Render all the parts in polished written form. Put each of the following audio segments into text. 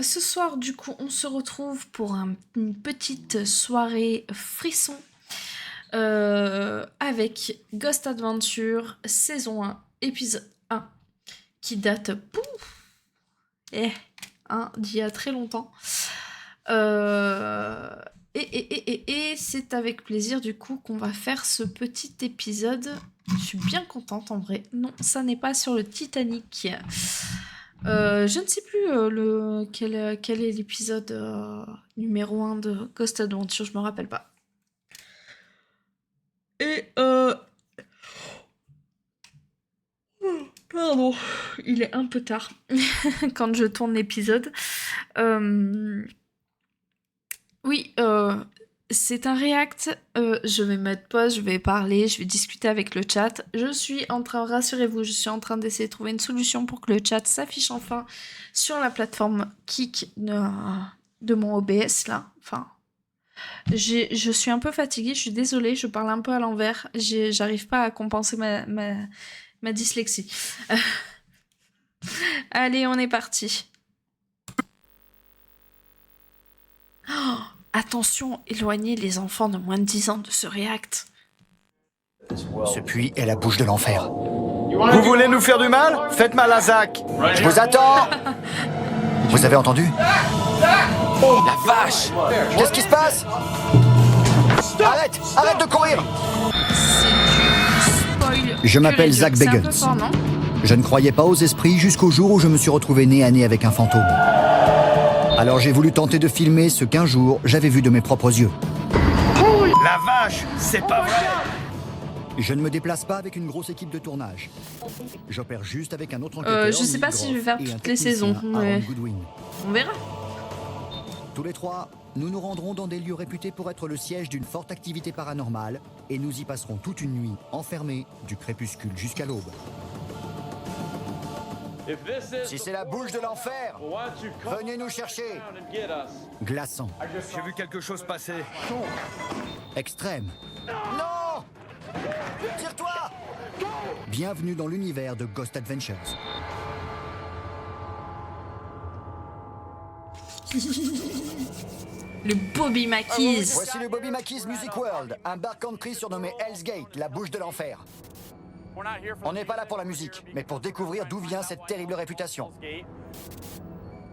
Ce soir, du coup, on se retrouve pour une petite soirée frisson avec Ghost Adventure, saison 1, épisode 1, qui date d'il y a très longtemps. Et c'est avec plaisir, du coup, qu'on va faire ce petit épisode. Je suis bien contente, en vrai. Non, ça n'est pas sur le Titanic. Je ne sais plus quel est l'épisode numéro 1 de Ghost Adventure, je me rappelle pas. Et pardon, il est un peu tard quand je tourne l'épisode. Oui, c'est un react. Je vais mettre pause, je vais parler, je vais discuter avec le chat. Rassurez-vous, je suis en train d'essayer de trouver une solution pour que le chat s'affiche enfin sur la plateforme Kik de mon OBS là. Enfin, je suis un peu fatiguée, je suis désolée, je parle un peu à l'envers. J'arrive pas à compenser ma dyslexie. Allez, on est parti. Oh, attention, éloignez les enfants de moins de 10 ans de ce react. Ce puits est la bouche de l'enfer. Vous voulez nous faire du mal? Faites mal à Zach. Je vous attends. Vous avez entendu? Oh la vache! Qu'est-ce qui se passe? Arrête de courir! C'est du spoil. Je m'appelle Zach C'est un peu Bagans. fort, non? Je ne croyais pas aux esprits jusqu'au jour où je me suis retrouvé nez à nez avec un fantôme. Alors j'ai voulu tenter de filmer ce qu'un jour j'avais vu de mes propres yeux. La vache! C'est pas vrai! Je ne me déplace pas avec une grosse équipe de tournage. J'opère juste avec un autre enquêteur. Je sais pas si je vais faire et un toutes les technicien, saisons, mais Aaron Goodwin. on verra. Tous les trois, nous nous rendrons dans des lieux réputés pour être le siège d'une forte activité paranormale et nous y passerons toute une nuit, enfermés, du crépuscule jusqu'à l'aube. Si c'est la bouche de l'enfer, venez nous chercher. Glaçant. J'ai vu quelque chose passer. Extrême. Non! Tire-toi! Bienvenue dans l'univers de Ghost Adventures. Le Bobby Mackey's. Voici le Bobby Mackey's Music World, un bar country surnommé Hell's Gate, la bouche de l'enfer. On n'est pas là pour la musique, mais pour découvrir d'où vient cette terrible réputation.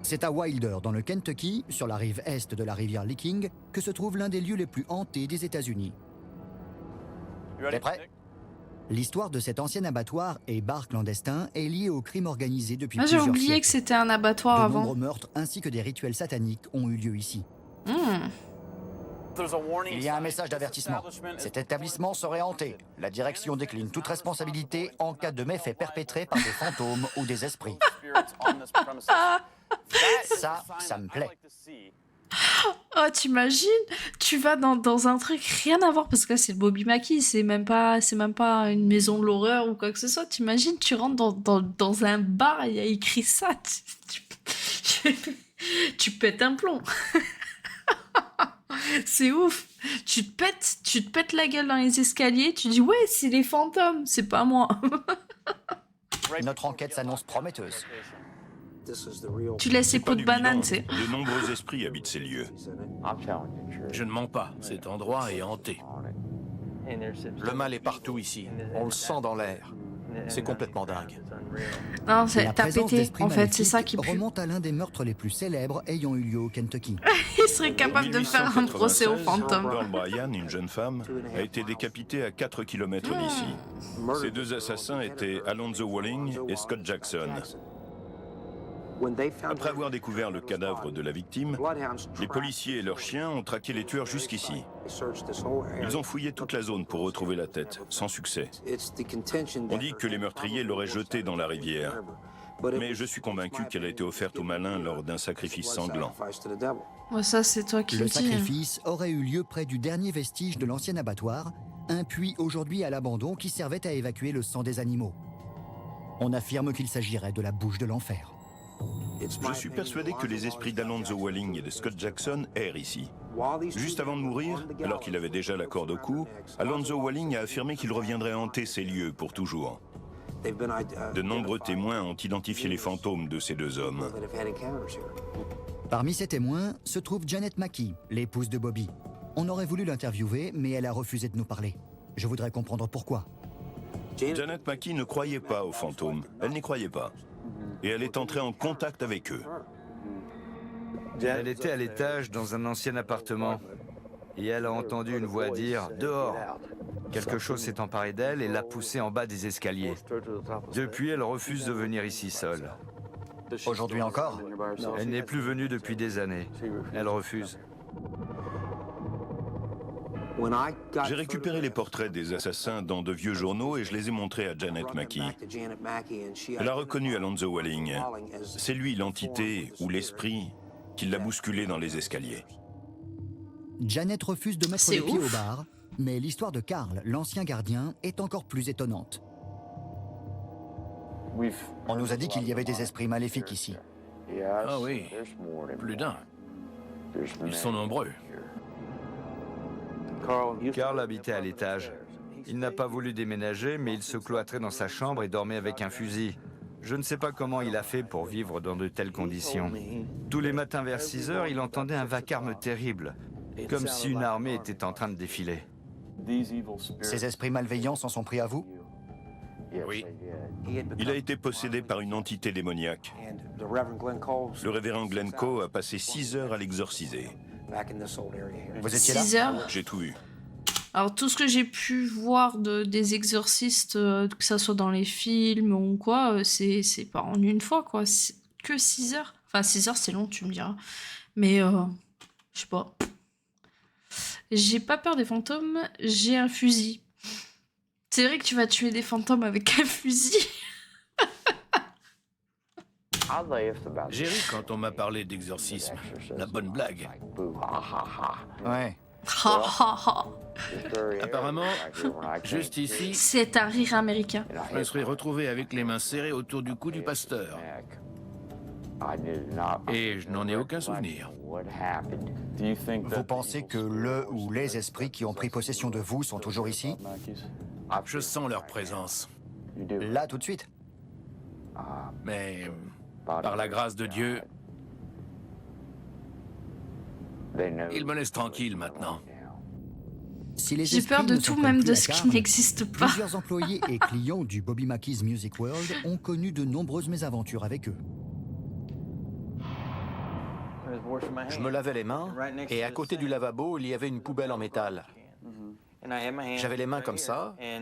C'est à Wilder, dans le Kentucky, sur la rive est de la rivière Licking, que se trouve l'un des lieux les plus hantés des États-Unis. T'es prêt? L'histoire de cet ancien abattoir et bar clandestin est liée au crime organisé depuis Ah, j'ai plusieurs oublié siècles. que c'était un abattoir De avant. nombreux meurtres ainsi que des rituels sataniques ont eu lieu ici. Il y a un message d'avertissement. Cet établissement serait hanté. La direction décline toute responsabilité en cas de méfaits perpétrés par des fantômes ou des esprits. Ça me plaît. Oh, t'imagines? Tu vas dans un truc rien à voir parce que là c'est le Bobby Mackey, c'est même pas une maison de l'horreur ou quoi que ce soit. T'imagines, tu rentres dans un bar et il y a écrit ça. Tu pètes un plomb. C'est ouf. Tu te pètes la gueule dans les escaliers, tu dis ouais, c'est les fantômes, c'est pas moi. Notre enquête s'annonce prometteuse. Tu laisses les pots de banane, tu sais. De nombreux esprits habitent ces lieux. Je ne mens pas, cet endroit est hanté. Le mal est partout ici. On le sent dans l'air. C'est complètement dingue. Non, La t'as présence pété, d'esprits en fait, c'est ça qui maléfiques pue. remonte à l'un des meurtres les plus célèbres ayant eu lieu au Kentucky. Il serait capable de faire un procès aux 1896, fantômes. Pearl Bryan, une jeune femme, a été décapitée à 4 km d'ici. Ces deux assassins étaient Alonzo Walling et Scott Jackson. Après avoir découvert le cadavre de la victime, les policiers et leurs chiens ont traqué les tueurs jusqu'ici. Ils ont fouillé toute la zone pour retrouver la tête, sans succès. On dit que les meurtriers l'auraient jetée dans la rivière. Mais je suis convaincu qu'elle a été offerte aux malins lors d'un sacrifice sanglant. Ouais, ça, c'est toi qui Le le dis. sacrifice aurait eu lieu près du dernier vestige de l'ancien abattoir, un puits aujourd'hui à l'abandon qui servait à évacuer le sang des animaux. On affirme qu'il s'agirait de la bouche de l'enfer. Je suis persuadé que les esprits d'Alonzo Walling et de Scott Jackson errent ici. Juste avant de mourir, alors qu'il avait déjà la corde au cou, Alonzo Walling a affirmé qu'il reviendrait hanter ces lieux pour toujours. De nombreux témoins ont identifié les fantômes de ces deux hommes. Parmi ces témoins se trouve Janet Mackey, l'épouse de Bobby. On aurait voulu l'interviewer, mais elle a refusé de nous parler. Je voudrais comprendre pourquoi. Janet Mackey ne croyait pas aux fantômes. Elle n'y croyait pas. Et elle est entrée en contact avec eux. Elle était à l'étage dans un ancien appartement. Et elle a entendu une voix dire « Dehors !» Quelque chose s'est emparé d'elle et l'a poussée en bas des escaliers. Depuis, elle refuse de venir ici seule. Aujourd'hui encore? Elle n'est plus venue depuis des années. Elle refuse. J'ai récupéré les portraits des assassins dans de vieux journaux et je les ai montrés à Janet Mackey. Elle a reconnu Alonzo Walling. C'est lui l'entité ou l'esprit qui l'a bousculé dans les escaliers. Janet refuse de mettre C'est les pieds ouf. au bar, mais l'histoire de Carl, l'ancien gardien, est encore plus étonnante. On nous a dit qu'il y avait des esprits maléfiques ici. Ah oui, plus d'un. Ils sont nombreux. Carl habitait à l'étage. Il n'a pas voulu déménager, mais il se cloîtrait dans sa chambre et dormait avec un fusil. Je ne sais pas comment il a fait pour vivre dans de telles conditions. Tous les matins vers 6 heures, il entendait un vacarme terrible, comme si une armée était en train de défiler. Ces esprits malveillants s'en sont pris à vous? Oui. Il a été possédé par une entité démoniaque. Le révérend Glenn Coe a passé 6 heures à l'exorciser. Vous étiez là? 6 heures. J'ai tout vu. Alors, tout ce que j'ai pu voir des exorcistes, que ça soit dans les films ou quoi, c'est pas en une fois, quoi. C'est que 6 heures. Enfin, 6 heures, c'est long, tu me diras. Mais, je sais pas. J'ai pas peur des fantômes, j'ai un fusil. C'est vrai que tu vas tuer des fantômes avec un fusil. J'ai ri quand on m'a parlé d'exorcisme. La bonne blague. Ouais. Ha, ha, ha. Apparemment, juste ici, C'est un rire américain. je me serais retrouvé avec les mains serrées autour du cou du pasteur. Et je n'en ai aucun souvenir. Vous pensez que le ou les esprits qui ont pris possession de vous sont toujours ici? Je sens leur présence. Là, tout de suite? Mais par la grâce de Dieu, ils me laissent tranquille maintenant. Si les J'ai esprits peur de ne tout, s'en même prennent de plus ce à qui Carl, n'existe pas. plusieurs employés et clients du Bobby Mackey's Music World ont connu de nombreuses mésaventures avec eux. Je me lavais les mains et à côté du lavabo, il y avait une poubelle en métal. J'avais les mains comme ça et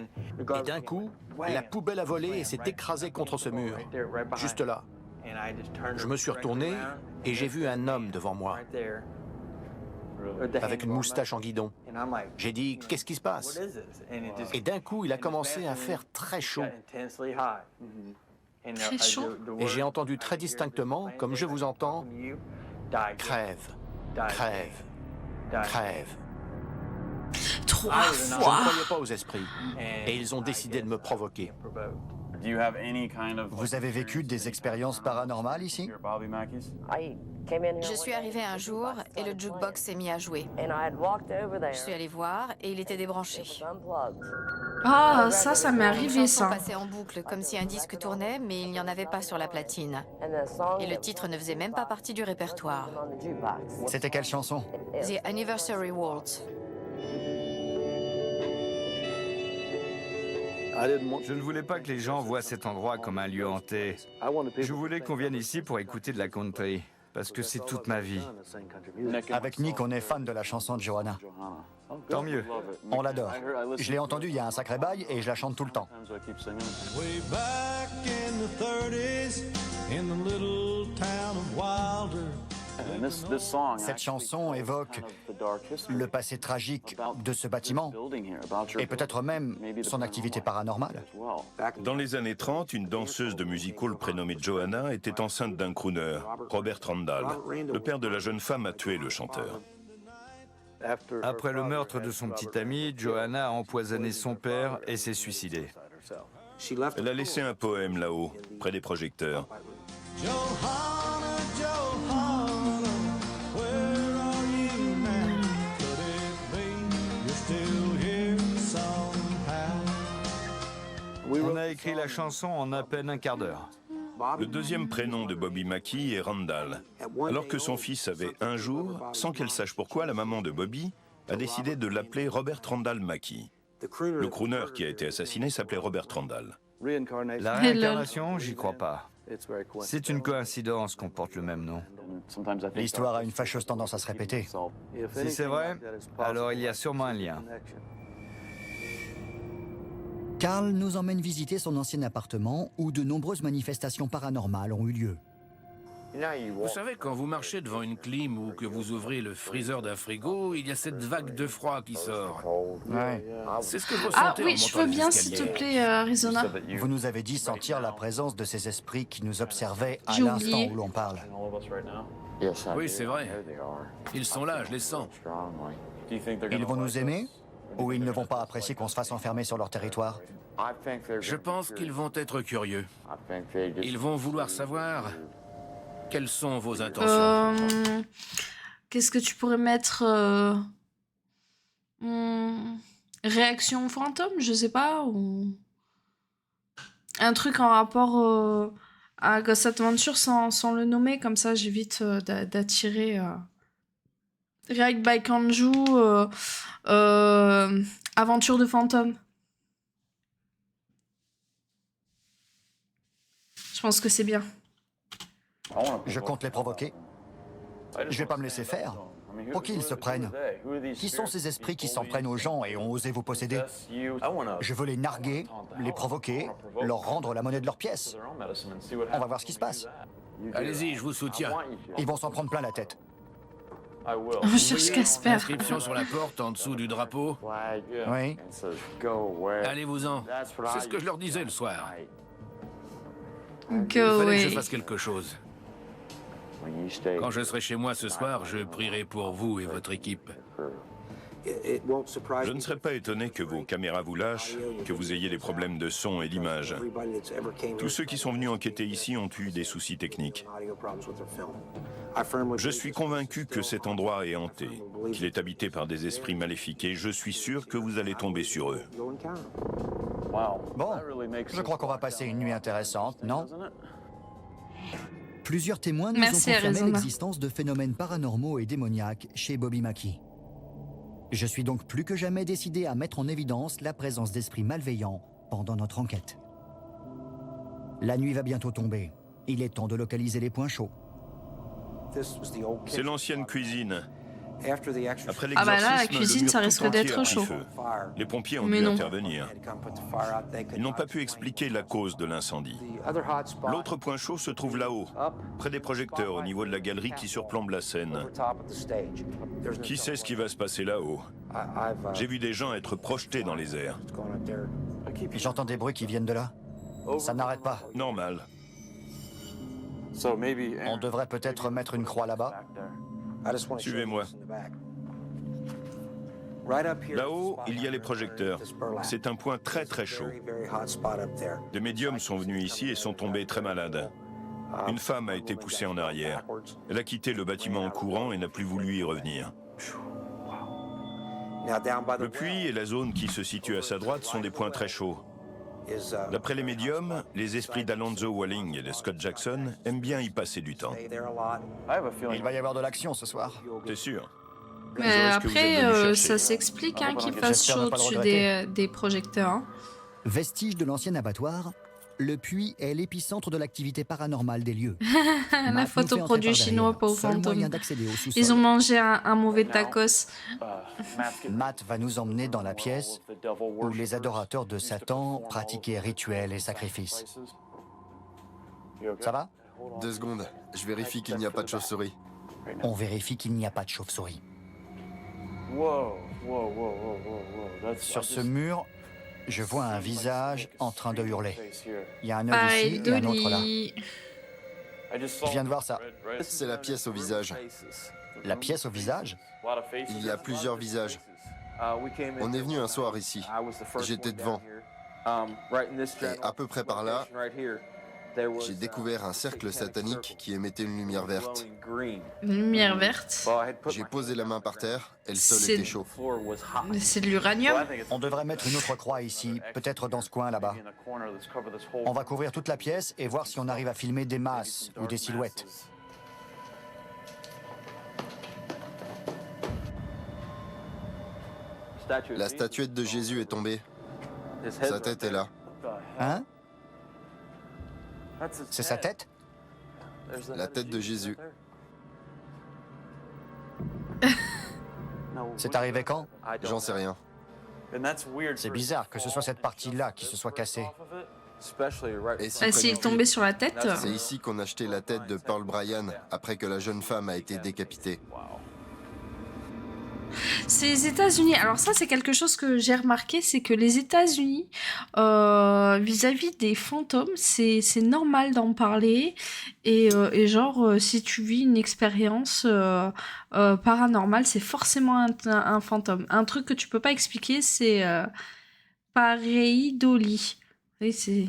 d'un coup, la poubelle a volé et s'est écrasée contre ce mur, juste là. Je me suis retourné et j'ai vu un homme devant moi, avec une moustache en guidon. J'ai dit « Qu'est-ce qui se passe ?» Et d'un coup, il a commencé à faire très chaud. Très chaud. Et j'ai entendu très distinctement, comme je vous entends, « Crève, crève, crève ». Trois Je ne fois. croyais pas aux esprits et ils ont décidé de me provoquer. Vous avez vécu des expériences paranormales ici? Je suis arrivée un jour et le jukebox s'est mis à jouer. Je suis allée voir et il était débranché. Ah, ça m'est arrivé, Une chanson ça. passait en boucle, comme si un disque tournait, mais il n'y en avait pas sur la platine. Et le titre ne faisait même pas partie du répertoire. C'était quelle chanson? The Anniversary Waltz. Je ne voulais pas que les gens voient cet endroit comme un lieu hanté. Je voulais qu'on vienne ici pour écouter de la country, parce que c'est toute ma vie. Avec Nick, on est fan de la chanson de Johanna. Tant mieux. On l'adore. Je l'ai entendue il y a un sacré bail et je la chante tout le temps. Way back in the 30s, in the little town of Wilder. Cette chanson évoque le passé tragique de ce bâtiment et peut-être même son activité paranormale. Dans les années 30, une danseuse de music hall prénommée Johanna était enceinte d'un crooner, Robert Randall. Le père de la jeune femme a tué le chanteur. Après le meurtre de son petit ami, Johanna a empoisonné son père et s'est suicidée. Elle a laissé un poème là-haut, près des projecteurs. Johanna, Johanna, where are you now? Could it be you're still here somehow? On a écrit la chanson en à peine un quart d'heure. Le deuxième prénom de Bobby Mackey est Randall. Alors que son fils avait un jour, sans qu'elle sache pourquoi, la maman de Bobby a décidé de l'appeler Robert Randall Mackey. Le crooner qui a été assassiné s'appelait Robert Randall. La réincarnation, j'y crois pas. C'est une coïncidence qu'on porte le même nom. L'histoire a une fâcheuse tendance à se répéter. Si c'est vrai, alors il y a sûrement un lien. Carl nous emmène visiter son ancien appartement où de nombreuses manifestations paranormales ont eu lieu. Vous savez, quand vous marchez devant une clim ou que vous ouvrez le freezer d'un frigo, il y a cette vague de froid qui sort. Ouais. C'est ce que je Ah ressentais oui, en je montant veux les bien, s'il te escaliers. plaît, Arizona. Vous nous avez dit sentir la présence de ces esprits qui nous observaient à J'ai l'instant oublié. où l'on parle. Oui, c'est vrai. Ils sont là, je les sens. Ils vont nous aimer ou ils ne vont pas apprécier qu'on se fasse enfermer sur leur territoire? Je pense qu'ils vont être curieux. Ils vont vouloir savoir quelles sont vos intentions. Qu'est-ce que tu pourrais mettre réaction fantôme, je sais pas, ou un truc en rapport à Ghost Adventure sans le nommer, comme ça j'évite d'attirer Ride by Kanju, Aventure de fantôme. Je pense que c'est bien. Je compte les provoquer. Je vais pas me laisser faire. Pour qui ils se prennent? Qui sont ces esprits qui s'en prennent aux gens et ont osé vous posséder? Je veux les narguer, les provoquer, leur rendre la monnaie de leur pièce. On va voir ce qui se passe. Allez-y, je vous soutiens. Ils vont s'en prendre plein la tête. On cherche Casper. Inscription sur la porte en dessous du drapeau. Oui. Allez-vous-en. C'est ce que je leur disais le soir. Go Il fallait que je away. fasse quelque chose. Quand je serai chez moi ce soir, je prierai pour vous et votre équipe. Je ne serais pas étonné que vos caméras vous lâchent, que vous ayez des problèmes de son et d'image. Tous ceux qui sont venus enquêter ici ont eu des soucis techniques. Je suis convaincu que cet endroit est hanté, qu'il est habité par des esprits maléfiques et je suis sûr que vous allez tomber sur eux. Bon, je crois qu'on va passer une nuit intéressante, non? Plusieurs témoins nous Merci, ont confirmé Arizona. l'existence de phénomènes paranormaux et démoniaques chez Bobby Mackey. Je suis donc plus que jamais décidé à mettre en évidence la présence d'esprits malveillants pendant notre enquête. La nuit va bientôt tomber. Il est temps de localiser les points chauds. C'est l'ancienne cuisine. Après Ah bah là, la l'exorcisme, cuisine, le mur ça tout risque entier d'être a pris chaud. feu. Les pompiers ont Mais dû non. intervenir. Ils n'ont pas pu expliquer la cause de l'incendie. L'autre point chaud se trouve là-haut, près des projecteurs au niveau de la galerie qui surplombe la scène. Qui sait ce qui va se passer là-haut? J'ai vu des gens être projetés dans les airs. J'entends des bruits qui viennent de là. Ça n'arrête pas. Normal. On devrait peut-être mettre une croix là-bas. Suivez-moi. Là-haut, il y a les projecteurs. C'est un point très très chaud. Des médiums sont venus ici et sont tombés très malades. Une femme a été poussée en arrière. Elle a quitté le bâtiment en courant et n'a plus voulu y revenir. Le puits et la zone qui se situe à sa droite sont des points très chauds. D'après les médiums, les esprits d'Alonzo Walling et de Scott Jackson aiment bien y passer du temps. Il va y avoir de l'action ce soir. C'est sûr. Mais Je vois ce que vous êtes après, venu ça chercher. s'explique qu'il fasse J'espère ne chaud pas le au-dessus regretter. des projecteurs. Hein. Vestige de l'ancien abattoir, le puits est l'épicentre de l'activité paranormale des lieux. La Matt photo nous fait produit entrer par chinois derrière. pour Seul moyen fantôme. d'accéder au sous-sol. Ils ont mangé un mauvais tacos. Matt va nous emmener dans la pièce où les adorateurs de Satan pratiquaient rituels et sacrifices. Ça va? 2 secondes, je vérifie qu'il n'y a pas de chauve-souris. On vérifie qu'il n'y a pas de chauve-souris. Sur ce mur, je vois un visage en train de hurler. Il y a un œil Pareil, ici et un autre là. Dolly. Je viens de voir ça. C'est la pièce au visage. La pièce au visage? Il y a plusieurs visages. On est venu un soir ici. J'étais devant. Et à peu près par là, J'ai découvert un cercle satanique qui émettait une lumière verte. Une lumière verte. J'ai posé la main par terre et le sol C'est- était chaud. C'est de l'uranium. On devrait mettre une autre croix ici, peut-être dans ce coin là-bas. On va couvrir toute la pièce et voir si on arrive à filmer des masses ou des silhouettes. La statuette de Jésus est tombée. Sa tête est là. Hein? C'est sa tête? La tête de Jésus. C'est arrivé quand? J'en sais rien. C'est bizarre que ce soit cette partie-là qui se soit cassée. Et si Ah, près s'il est du tombé puits. sur la tête. C'est ici qu'on a jeté la tête de Pearl Bryan après que la jeune femme a été décapitée. C'est les États-Unis. Alors ça, c'est quelque chose que j'ai remarqué, c'est que les États-Unis, vis-à-vis des fantômes, c'est normal d'en parler. Et genre, si tu vis une expérience paranormale, c'est forcément un fantôme. Un truc que tu peux pas expliquer, c'est pareidolie. Oui, c'est...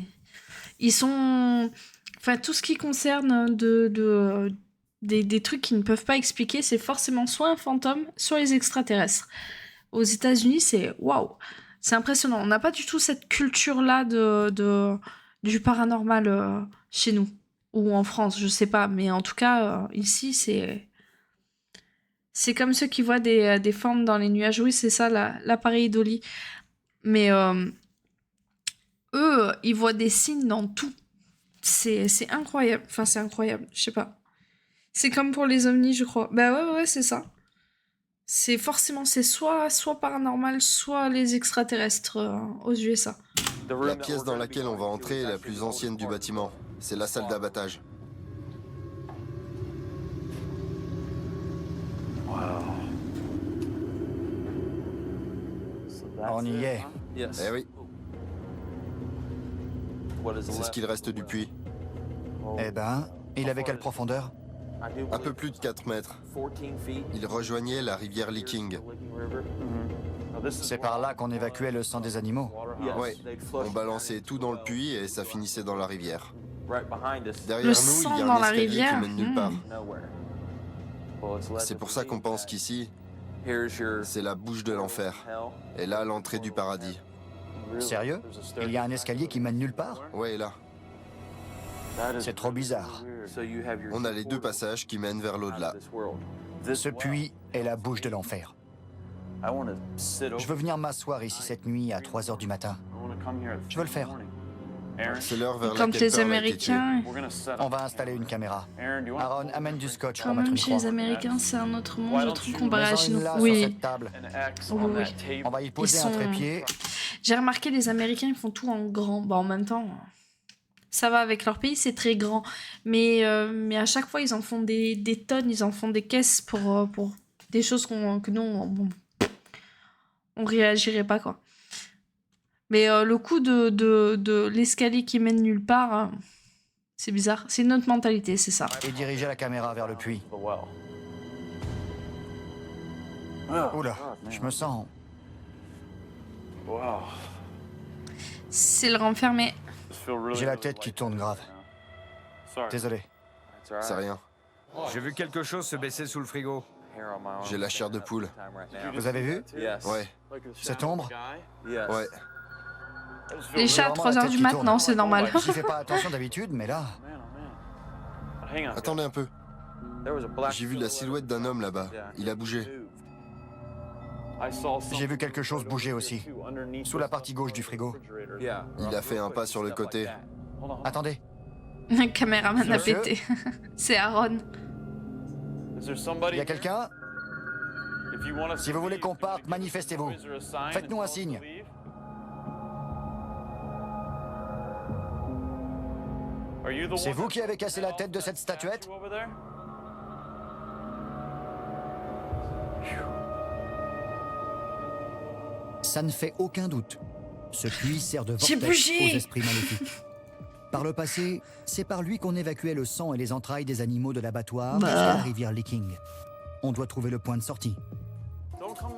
Ils sont... Enfin, tout ce qui concerne des trucs qui ne peuvent pas expliquer, c'est forcément soit un fantôme, soit les extraterrestres. Aux États-Unis, c'est waouh, c'est impressionnant. On n'a pas du tout cette culture-là du paranormal chez nous ou en France, je sais pas, mais en tout cas ici, c'est comme ceux qui voient des formes dans les nuages. Oui, c'est ça, la pareidolie. Mais eux, ils voient des signes dans tout. C'est incroyable. Enfin, c'est incroyable. Je sais pas. C'est comme pour les ovnis, je crois. Bah ouais, c'est ça. C'est forcément, c'est soit paranormal, soit les extraterrestres aux USA. La pièce dans laquelle on va entrer est la plus ancienne du bâtiment. C'est la salle d'abattage. On y est. Eh oui. C'est ce qu'il reste du puits. Eh ben, il avait quelle profondeur? Un peu plus de 4 mètres. Il rejoignait la rivière Licking. C'est par là qu'on évacuait le sang des animaux. Ouais, on balançait tout dans le puits et ça finissait dans la rivière. Derrière Le nous, sang il y a dans un la escalier rivière, qui mène nulle part. hmm. C'est pour ça qu'on pense qu'ici, c'est la bouche de l'enfer. Et là, l'entrée du paradis. Sérieux? Il y a un escalier qui mène nulle part? Ouais, là. C'est trop bizarre. On a les 2 passages qui mènent vers l'au-delà. Ce puits est la bouche de l'enfer. Je veux venir m'asseoir ici cette nuit à 3 h du matin. Je veux le faire. C'est l'heure vers Quand laquelle les Pearl a été tuée. Américains... On va installer une caméra. Aaron, amène du scotch Quand pour mettre même, une chez croix. les Américains, c'est un autre monde, je trouve, comparé à Mets-en chez une nous. là, sur Oui, cette table. oui. On va y poser Ils un sont- trépied. J'ai remarqué, les Américains, ils font tout en grand. Bon, en même temps, ça va avec leur pays, c'est très grand. Mais à chaque fois, ils en font des tonnes, ils en font des caisses pour des choses que nous, on réagirait pas, quoi. Mais le coup de l'escalier qui mène nulle part, c'est bizarre. C'est une autre mentalité, c'est ça. Et diriger la caméra vers le puits. Oula, je me sens... C'est le renfermé. J'ai la tête qui tourne grave. Désolé. C'est rien. J'ai vu quelque chose se baisser sous le frigo. J'ai la chair de poule. Vous avez vu? Ouais, Cette ombre? ouais. Les chats à J'ai vraiment 3 la h tête du qui matin, tourne. c'est normal. J'y fais pas attention d'habitude, mais là... Attendez un peu. J'ai vu la silhouette d'un homme là-bas. Il a bougé. J'ai vu quelque chose bouger aussi. Sous la partie gauche du frigo. Il a fait un pas sur le côté. Attendez. Un caméraman a Monsieur pété. C'est Aaron. Il y a quelqu'un? Si vous voulez qu'on parte, manifestez-vous. Faites-nous un signe. C'est vous qui avez cassé la tête de cette statuette? Ça ne fait aucun doute. Ce puits sert de J'ai vortex bougé. aux esprits maléfiques. Par le passé, c'est par lui qu'on évacuait le sang et les entrailles des animaux de l'abattoir Bah. jusqu'à la rivière Licking. On doit trouver le point de sortie.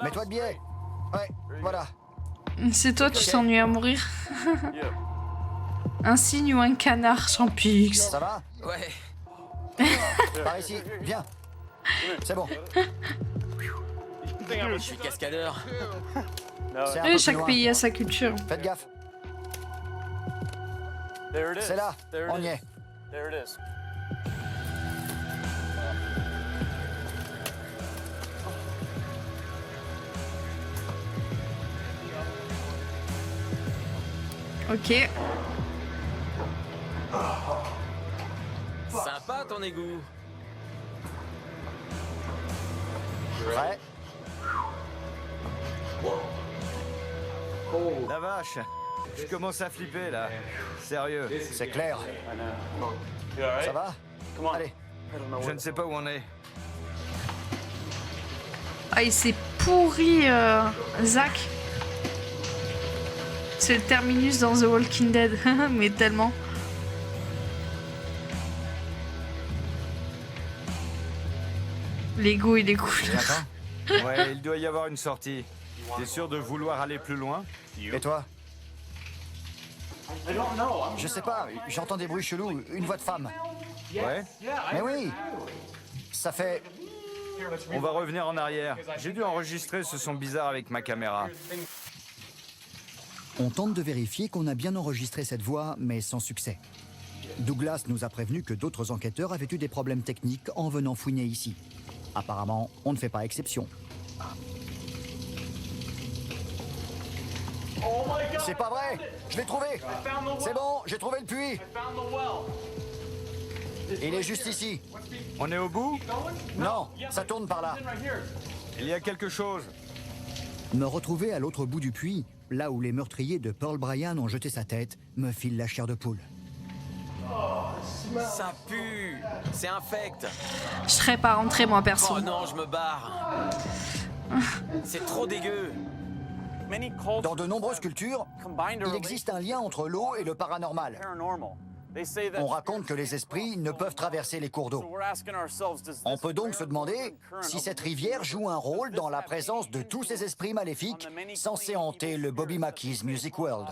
Mets-toi de biais. Ouais, voilà. C'est toi, tu t'ennuies à mourir. Un cygne ou un canard champix. Ça va? Ouais. Par ici, viens. C'est bon. Je suis cascadeur. C'est un peu Et plus chaque loin. pays a sa culture. Faites gaffe. C'est là, on y est. Ok. Sympa ton égout. Prêt? La vache, je commence à flipper là. Sérieux, C'est clair. Ça va? Allez. je ne sais pas où on est. Ah, il s'est pourri, Zach. C'est le terminus dans The Walking Dead. Mais tellement. L'ego, il est cool. Attends. Ouais, il doit y avoir une sortie. T'es sûr de vouloir aller plus loin? Et toi? Je sais pas, j'entends des bruits chelous, une voix de femme. Ouais. Mais oui! Ça fait... On va revenir en arrière. J'ai dû enregistrer ce son bizarre avec ma caméra. On tente de vérifier qu'on a bien enregistré cette voix, mais sans succès. Douglas nous a prévenu que d'autres enquêteurs avaient eu des problèmes techniques en venant fouiner ici. Apparemment, on ne fait pas exception. C'est pas vrai! Je l'ai trouvé! C'est bon, j'ai trouvé le puits! Il est juste ici. On est au bout? Non, ça tourne par là. Il y a quelque chose. Me retrouver à l'autre bout du puits, là où les meurtriers de Pearl Bryan ont jeté sa tête, me file la chair de poule. Ça pue. C'est infect. Je serais pas rentré, moi, perso. Oh non, je me barre. C'est trop dégueu. Dans de nombreuses cultures, il existe un lien entre l'eau et le paranormal. On raconte que les esprits ne peuvent traverser les cours d'eau. On peut donc se demander si cette rivière joue un rôle dans la présence de tous ces esprits maléfiques censés hanter le Bobby Mackey's Music World.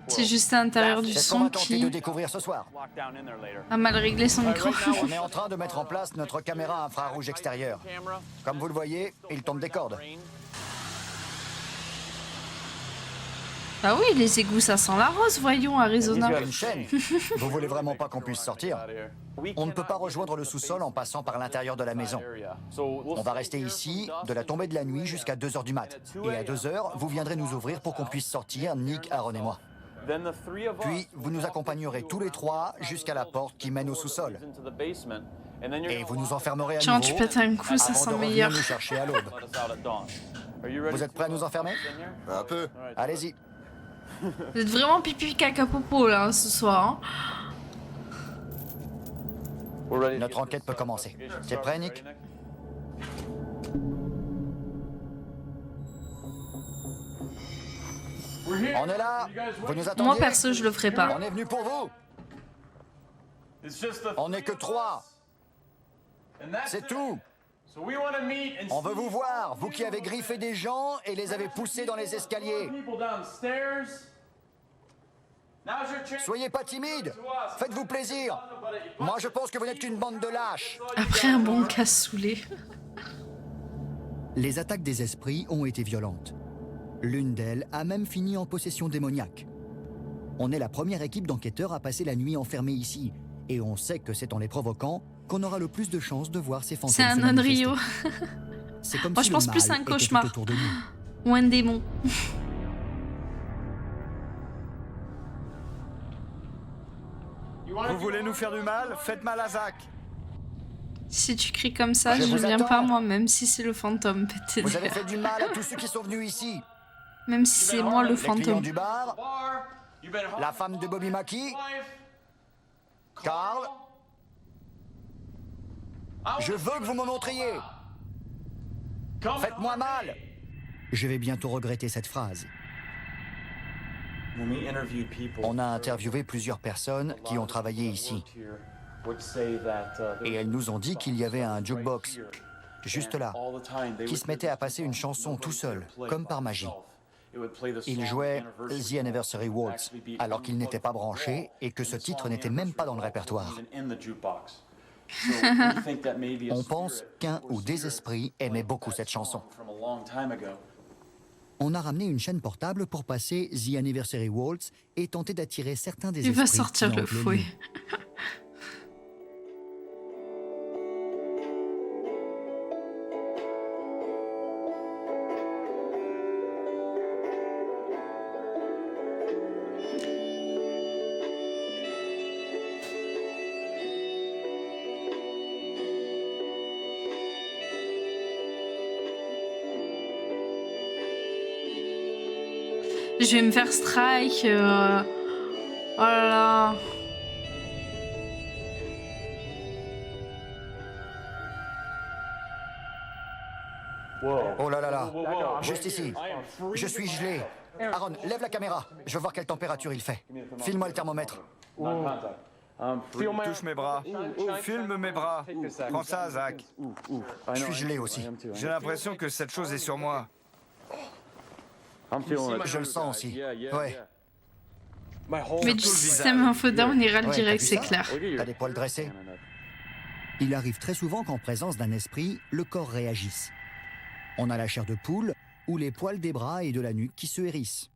C'est juste à l'intérieur du C'est ce qu'on son va tenter de qui découvrir ce soir. a mal réglé son micro. On est en train de mettre en place notre caméra infrarouge extérieure. Comme vous le voyez, il tombe des cordes. Ah oui, les égouts, ça sent la rose, voyons, Arizona. Une chaîne. Vous voulez vraiment pas qu'on puisse sortir? On ne peut pas rejoindre le sous-sol en passant par l'intérieur de la maison. On va rester ici de la tombée de la nuit jusqu'à 2h du mat. Et à 2h, vous viendrez nous ouvrir pour qu'on puisse sortir, Nick, Aaron et moi. Puis, vous nous accompagnerez tous les trois jusqu'à la porte qui mène au sous-sol. Et vous nous enfermerez à Tiens, nouveau tu pètes un coup, ça avant sent de revenir meilleur. nous chercher à l'aube. Vous êtes prêts à nous enfermer? Un peu. Allez-y. Vous êtes vraiment pipi caca popo là ce soir. Hein. Notre enquête peut commencer. T'es prêt, Nick? On est là. Vous nous attendiez? Moi perso, je le ferai pas. On est venu pour vous. On n'est que 3. C'est tout. On veut vous voir, vous qui avez griffé des gens et les avez poussés dans les escaliers. Soyez pas timide. Faites-vous plaisir. Moi, je pense que vous n'êtes qu'une bande de lâches. Après un bon cassoulet. Les attaques des esprits ont été violentes. L'une d'elles a même fini en possession démoniaque. On est la première équipe d'enquêteurs à passer la nuit enfermée ici. Et on sait que c'est en les provoquant qu'on aura le plus de chances de voir ces fantômes. C'est un se manifester. Onryo. C'est comme Moi, si je pense le plus à mal un était cauchemar. tout autour de nous. Ou un démon. Vous voulez nous faire du mal? Faites mal à Zach. Si tu cries comme ça, Je je vous viens attends. pas moi, même si c'est le fantôme. peut-être. Vous avez fait du mal à tous ceux qui sont venus ici. Même si c'est moi le Les clients fantôme. du bar, la femme de Bobby Mackey, Carl. Je veux que vous me montriez. Faites-moi mal. Je vais bientôt regretter cette phrase. On a interviewé plusieurs personnes qui ont travaillé ici. Et elles nous ont dit qu'il y avait un jukebox, juste là, qui se mettait à passer une chanson tout seul, comme par magie. Il jouait The Anniversary Waltz, alors qu'il n'était pas branché et que ce titre n'était même pas dans le répertoire. On pense qu'un ou des esprits aimaient beaucoup cette chanson. On a ramené une chaîne portable pour passer The Anniversary Waltz et tenter d'attirer certains des Il va esprits sortir qui le hantent les fouet. lieux. Je vais me faire strike. Oh là là. Oh là là là, juste ici. Je suis gelé. Aaron, lève la caméra. Je veux voir quelle température il fait. File-moi le thermomètre. Touche mes bras. Filme mes bras. Prends ça, Zach. Je suis gelé aussi. J'ai l'impression que cette chose est sur moi. Je le sens aussi. Ouais. Mais du système info on ira le Ouais, direct, t'as c'est vu ça clair. T'as des poils dressés. Il arrive très souvent qu'en présence d'un esprit, le corps réagisse. On a la chair de poule ou les poils des bras et de la nuque qui se hérissent.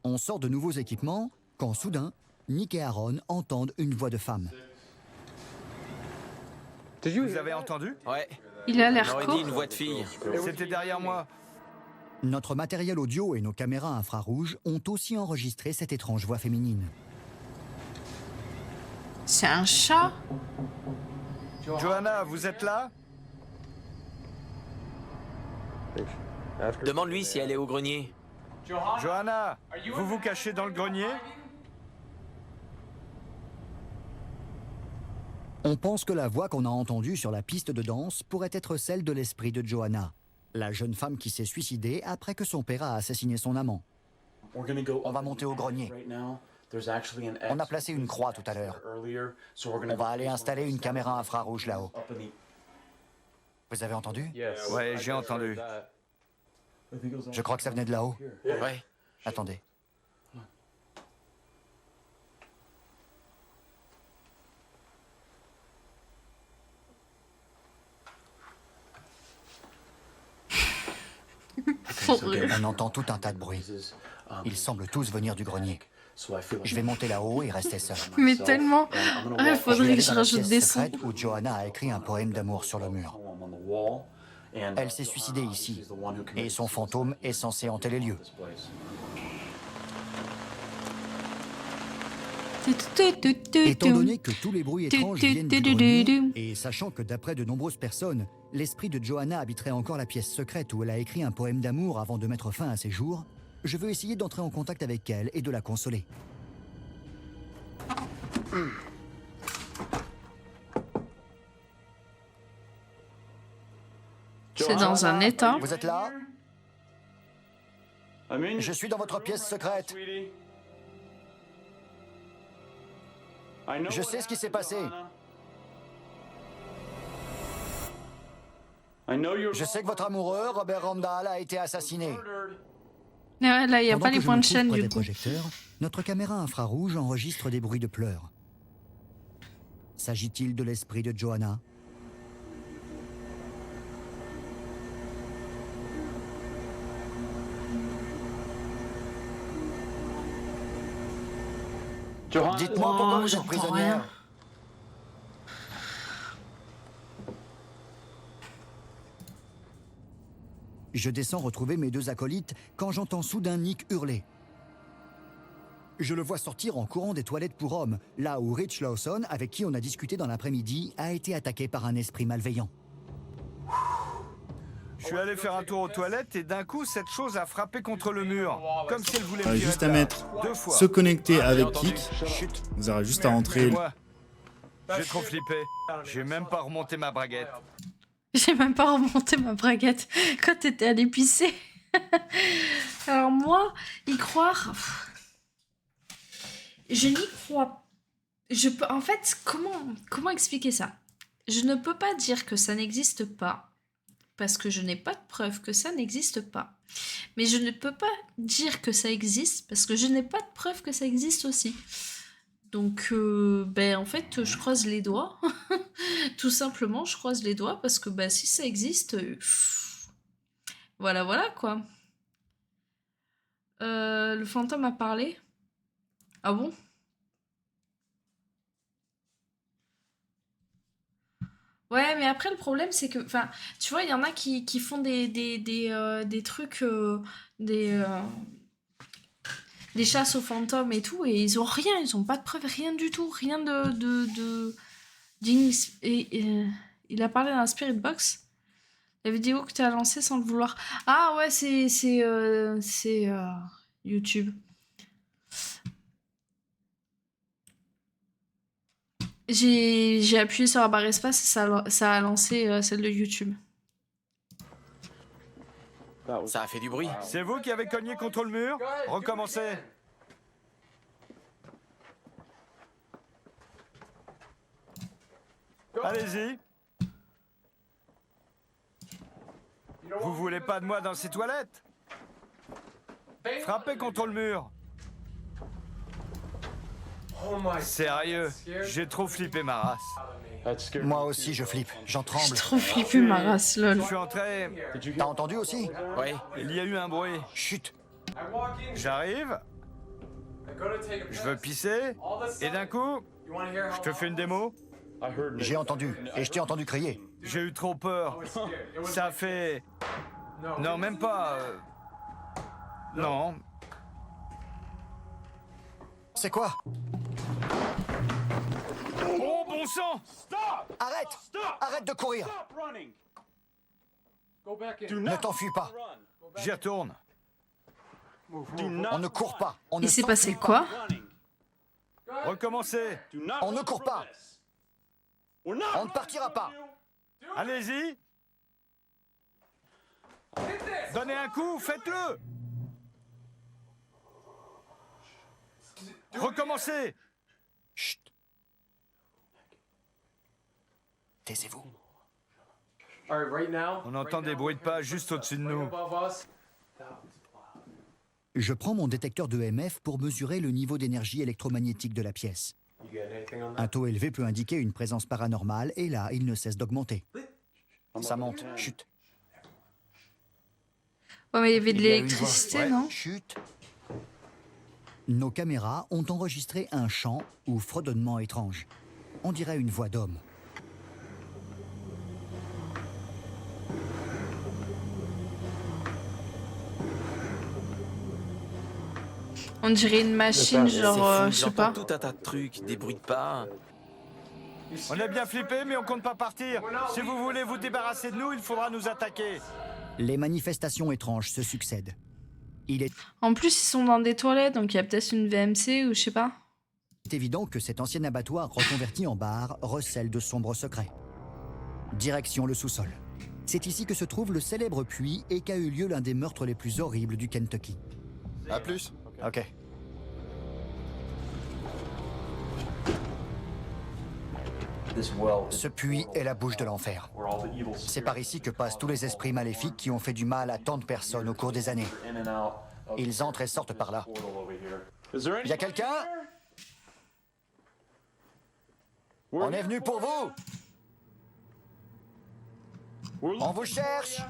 On sort de nouveaux équipements quand soudain, Nick et Aaron entendent une voix de femme. Vous avez entendu? Ouais, Il a on l'air aurait court. dit une voix de fille. C'était derrière moi. Notre matériel audio et nos caméras infrarouges ont aussi enregistré cette étrange voix féminine. C'est un chat? Johanna, vous êtes là? Demande-lui si elle est au grenier. Johanna, vous vous cachez dans le grenier? On pense que la voix qu'on a entendue sur la piste de danse pourrait être celle de l'esprit de Johanna, la jeune femme qui s'est suicidée après que son père a assassiné son amant. On va monter au grenier. On a placé une croix tout à l'heure. On va aller installer une caméra infrarouge là-haut. Vous avez entendu? Ouais, j'ai entendu. Je crois que ça venait de là-haut. Ouais. Attendez. On entend tout un tas de bruits. Ils semblent tous venir du grenier. Je vais monter là-haut et rester seul. Mais tellement. Ah, il Je vais faudrait aller que je dans la rajoute pièce des sons. secrète où Johanna a écrit un poème d'amour sur le mur. Elle s'est suicidée ici, et son fantôme est censé hanter les lieux. Étant donné que tous les bruits étranges viennent du grenier, et sachant que d'après de nombreuses personnes, l'esprit de Johanna habiterait encore la pièce secrète où elle a écrit un poème d'amour avant de mettre fin à ses jours, je veux essayer d'entrer en contact avec elle et de la consoler. C'est dans un état. Vous êtes là? Je suis dans votre pièce secrète. Je sais ce qui s'est passé. Je sais que votre amoureux, Robert Randall, a été assassiné. Ah, là, il n'y a Pendant pas que les je points me de trouve chaîne près du des coup. projecteurs, notre caméra infrarouge enregistre des bruits de pleurs. S'agit-il de l'esprit de Johanna? Dites-moi pourquoi vous êtes j'entends prisonnière. rien. Je descends retrouver mes deux acolytes quand j'entends soudain Nick hurler. Je le vois sortir en courant des toilettes pour hommes, là où Rich Lawson, avec qui on a discuté dans l'après-midi, a été attaqué par un esprit malveillant. Je suis allé faire un tour aux toilettes et d'un coup, cette chose a frappé contre le mur. Comme si elle voulait me tirer Juste à dedans. mettre 2 fois. se connecter avec Kik. Chut. Vous aurez juste à rentrer. Moi, j'ai trop flippé. J'ai même pas remonté ma braguette. J'ai même pas remonté ma braguette quand t'étais allé pisser. Alors moi, y croire... Je n'y crois... Je peux... En fait, comment expliquer ça? Je ne peux pas dire que ça n'existe pas. parce que je n'ai pas de preuve que ça n'existe pas. Mais je ne peux pas dire que ça existe parce que je n'ai pas de preuve que ça existe aussi. Donc, en fait, je croise les doigts. Tout simplement, je croise les doigts parce que si ça existe, voilà, quoi. Le fantôme a parlé. Ah bon? Ouais, mais après, le problème, c'est que, enfin, tu vois, il y en a qui font des trucs, des chasses aux fantômes et tout, et ils ont rien, ils ont pas de preuves, rien du tout, rien il a parlé d'un Spirit Box, la vidéo que tu as lancée sans le vouloir. Ah ouais, c'est YouTube. J'ai appuyé sur la barre espace et ça a lancé celle de YouTube. Ça a fait du bruit. C'est vous qui avez cogné contre le mur? Recommencez. Allez-y. Vous voulez pas de moi dans ces toilettes? Frappez contre le mur. Sérieux, j'ai trop flippé ma race. Moi aussi, je flippe. J'en tremble. J'ai trop flippé ma race, lol. Je suis entré. T'as entendu aussi? Oui. Il y a eu un bruit. Chut. J'arrive. Je veux pisser. Et d'un coup, je te fais une démo. J'ai entendu. Et je t'ai entendu crier. J'ai eu trop peur. Ça fait... Non, même pas... Non. C'est quoi? Oh, bon sang! Arrête! Arrête de courir! Ne t'enfuis pas. J'y retourne. On ne court pas. On ne Il s'est passé s'enfuit quoi? Recommencez. pas. On ne court pas. On ne partira pas. Allez-y. Donnez un coup, faites-le. Recommencez. Chut. Taisez-vous. On entend des bruits de pas juste au-dessus de nous. Je prends mon détecteur d'EMF pour mesurer le niveau d'énergie électromagnétique de la pièce. Un taux élevé peut indiquer une présence paranormale et là, il ne cesse d'augmenter. Ça monte. Chut. Ouais, mais il y avait de Il y a une l'électricité, voix. non? Chut. Nos caméras ont enregistré un chant ou fredonnement étrange. On dirait une voix d'homme. On dirait une machine, genre, je sais pas. Tout un tas de trucs, des bruits de pas. On est bien flippés, mais on compte pas partir. Si vous voulez vous débarrasser de nous, il faudra nous attaquer. Les manifestations étranges se succèdent. Il est En plus, ils sont dans des toilettes, donc il y a peut-être une VMC ou je sais pas. évident que cet ancien abattoir reconverti en bar recèle de sombres secrets. Direction le sous-sol. C'est ici que se trouve le célèbre puits et qu'a eu lieu l'un des meurtres les plus horribles du Kentucky. À plus. Ok. Ce puits est la bouche de l'enfer. C'est par ici que passent tous les esprits maléfiques qui ont fait du mal à tant de personnes au cours des années. Ils entrent et sortent par là. Y a quelqu'un? On est venu pour vous. On vous cherche.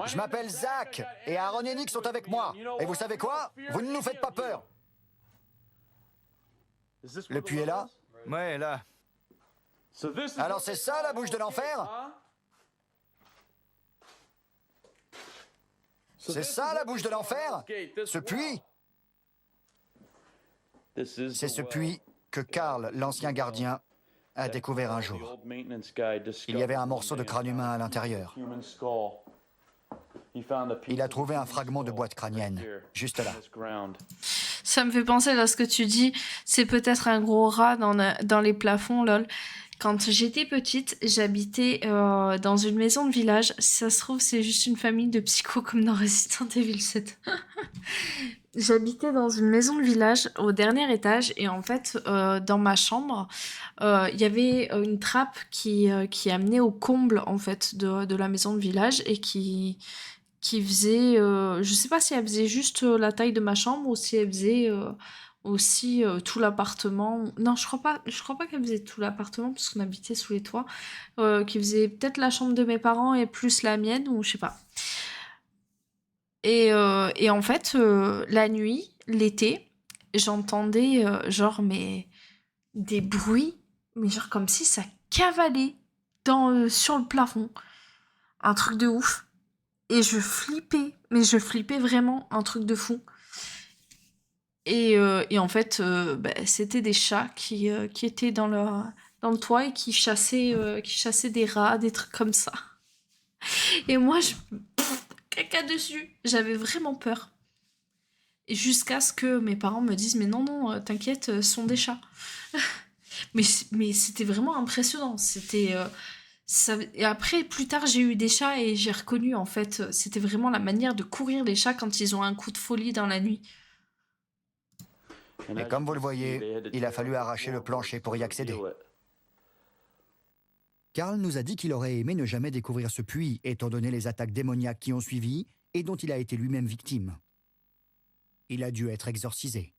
Je m'appelle Zach et Aaron et Nick sont avec moi. Et vous savez quoi? Vous ne nous faites pas peur. Le puits est là? Ouais, là. Alors c'est ça la bouche de l'enfer? C'est ça la bouche de l'enfer? Ce puits? C'est ce puits que Carl, l'ancien gardien, a découvert un jour. Il y avait un morceau de crâne humain à l'intérieur. Il a trouvé un fragment de boîte crânienne, juste là. Ça me fait penser à ce que tu dis, c'est peut-être un gros rat dans les plafonds, lol. quand j'étais petite, j'habitais dans une maison de village. Si ça se trouve, c'est juste une famille de psychos comme dans Resident Evil 7. J'habitais dans une maison de village au dernier étage et en fait, dans ma chambre, il y avait une trappe qui amenait au comble en fait de la maison de village et qui faisait, je sais pas si elle faisait juste la taille de ma chambre ou si elle faisait aussi tout l'appartement. Non, je crois pas qu'elle faisait tout l'appartement parce qu'on habitait sous les toits. Qui faisait peut-être la chambre de mes parents et plus la mienne ou je sais pas. Et en fait, la nuit, l'été, j'entendais genre mais des bruits, mais genre comme si ça cavalait sur le plafond. Un truc de ouf. Et je flippais, mais je flippais vraiment, un truc de fou. Et en fait, c'était des chats qui étaient dans le toit et qui chassaient des rats, des trucs comme ça. Et moi, caca dessus. J'avais vraiment peur. Et jusqu'à ce que mes parents me disent « Mais non, t'inquiète, ce sont des chats. » mais c'était vraiment impressionnant. C'était... Et après, plus tard, j'ai eu des chats et j'ai reconnu, en fait, c'était vraiment la manière de courir des chats quand ils ont un coup de folie dans la nuit. Et comme vous le voyez, il a fallu arracher le plancher pour y accéder. Carl nous a dit qu'il aurait aimé ne jamais découvrir ce puits, étant donné les attaques démoniaques qui ont suivi et dont il a été lui-même victime. Il a dû être exorcisé.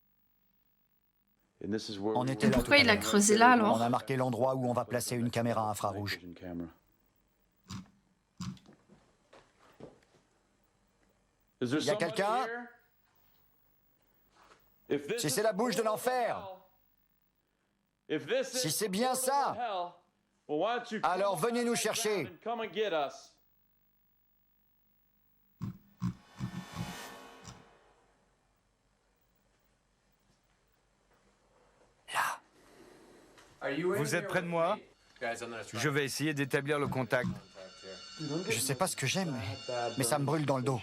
On était là. Pourquoi il a creusé là, alors? On a marqué l'endroit où on va placer une caméra infrarouge. Il y a quelqu'un? Si c'est la bouche de l'enfer, si c'est bien ça, alors venez nous chercher. Vous êtes près de moi? Je vais essayer d'établir le contact. Je sais pas ce que j'ai, mais ça me brûle dans le dos.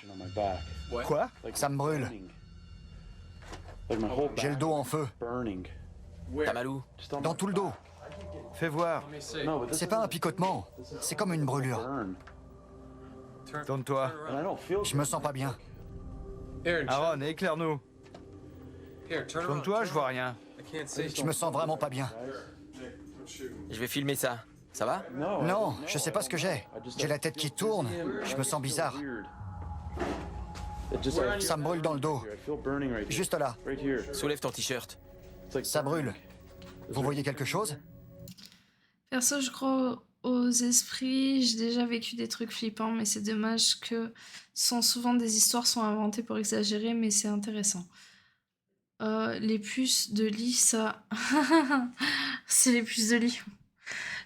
Quoi? Ça me brûle. J'ai le dos en feu. T'as mal où? Dans tout le dos. Fais voir. C'est pas un picotement, c'est comme une brûlure. Tourne-toi. Je me sens pas bien. Aaron, éclaire-nous. Tourne-toi, je vois rien. Je me sens vraiment pas bien. Je vais filmer ça. Ça va? Non, je sais pas ce que j'ai. J'ai la tête qui tourne, je me sens bizarre. Ça me brûle dans le dos. Juste là. Soulève ton t-shirt. Ça brûle. Vous voyez quelque chose? Perso, je crois aux esprits. J'ai déjà vécu des trucs flippants, mais c'est dommage que souvent des histoires sont inventées pour exagérer, mais c'est intéressant. Les puces de lit, ça... c'est les puces de lit.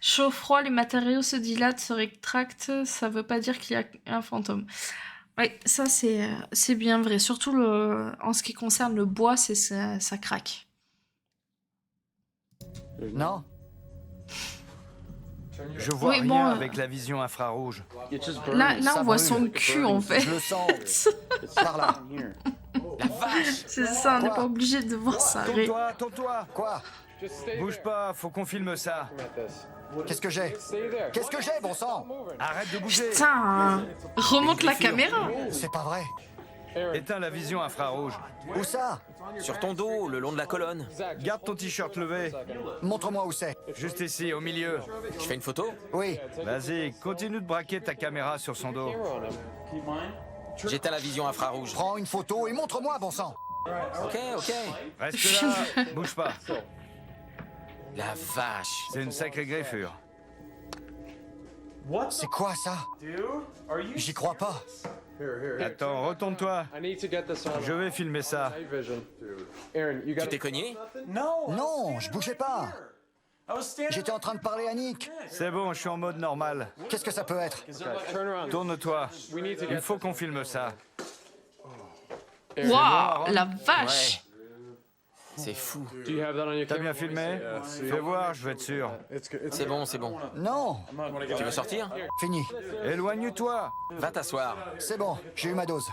Chaud-froid, les matériaux se dilatent, se rétractent, ça veut pas dire qu'il y a un fantôme. Oui, ça c'est bien vrai. Surtout en ce qui concerne le bois, ça craque. Non? Je vois Oui, rien bon, avec la vision infrarouge. Là Ça on voit brûle. son cul, en fait. Je le sens. Par là. La vache! C'est ça, on n'est Quoi? pas obligé de voir ça. Tourne-toi, tourne-toi. Quoi? Bouge pas, faut qu'on filme ça. Qu'est-ce que j'ai? Qu'est-ce que j'ai, bon sang? Arrête de bouger. Putain, remonte la caméra. C'est pas vrai. Éteins la vision infrarouge. Où ça? Sur ton dos, le long de la colonne. Garde ton t-shirt levé. Montre-moi où c'est. Juste ici, au milieu. Je fais une photo? Oui. Vas-y, continue de braquer ta caméra sur son dos. J'éteins la vision infrarouge. Prends une photo et montre-moi, bon sang. Ok. Reste là, bouge pas. La vache! C'est une sacrée griffure. C'est quoi ça? J'y crois pas. Attends, retourne-toi. Je vais filmer ça. Tu t'es cogné? Non, je bougeais pas. J'étais en train de parler à Nick. C'est bon, je suis en mode normal. Qu'est-ce que ça peut être? Tourne-toi. Il faut qu'on filme ça. Waouh, la vache. C'est fou. T'as bien filmé? Fais voir, je vais être sûr. C'est bon. Non, Tu veux sortir? fini. Éloigne-toi. Va t'asseoir. C'est bon, j'ai eu ma dose.